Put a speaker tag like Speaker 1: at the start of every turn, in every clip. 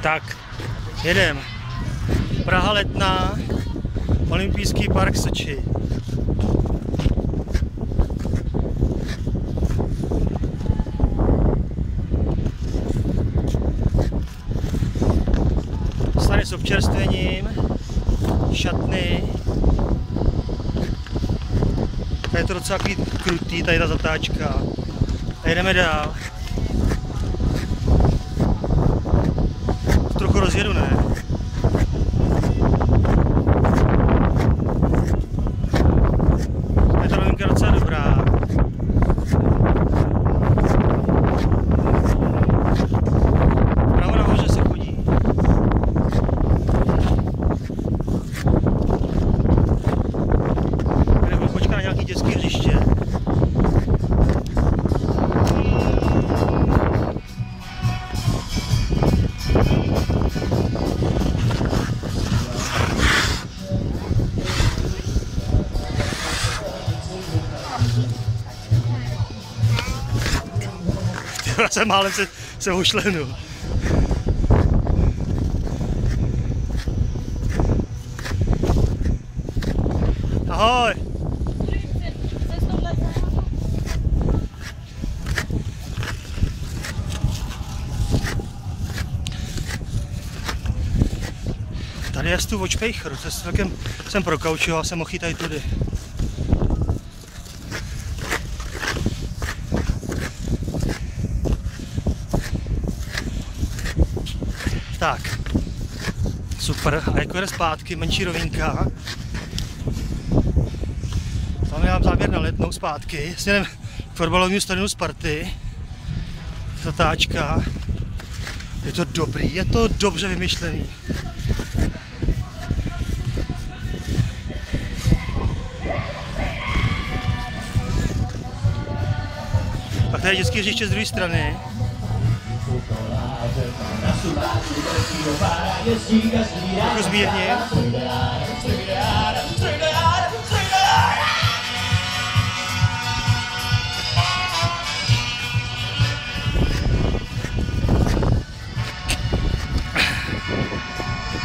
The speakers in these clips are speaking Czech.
Speaker 1: Tak, jedem. Praha Letná, olympijský park Soči. Stany s občerstvením, šatny. Tady je to docela krutý, tady ta zatáčka. A jedeme dál. Trochu rozjedu, ne? Je ta novinka docela dobrá. Pravo nahoře se chodí. Tady byl počkat na nějaký dětský hřiště. Já jsem málem se ušlenul. Ahoj! Tady je tu Vočpejchr, to je celkem, jsem prokaučoval, jsem mohl jít tady tudy. Tak, super, a jako jde zpátky, menší rovinka. Tam mám záběr na Letnou zpátky, směrem k fotbalovému stadionu Sparty. Zatáčka. Je to dobrý, je to dobře vymyšlený. Pak tady je dětský hřiště z druhé strany. Trochu zmírně.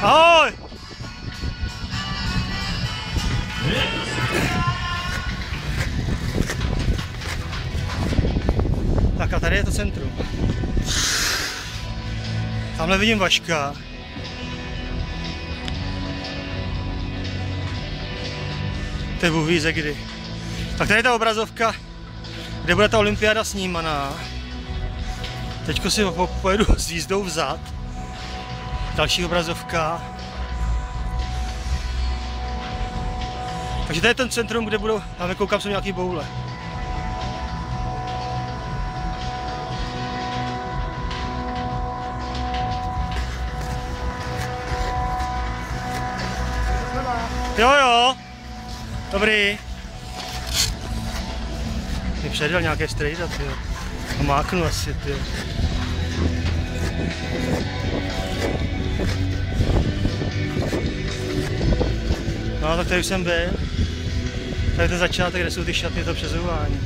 Speaker 1: Ahoj! Tak a tady je to centrum. Tamhle vidím Vaška. To je Bůh ví ze kdy. Tak tady je ta obrazovka, kde bude ta olympiáda snímaná. Teďko si pojedu s jízdou vzad. Další obrazovka. Takže tady je ten centrum, kde budou, tam koukám, jsou nějaký boule. Jo, dobrý. Mě předjel nějaké strejda, tyjo. A máknu asi, tyjo. No, tak tady už jsem byl. Tady je ten začátek, kde jsou ty šatny, to přezouvání.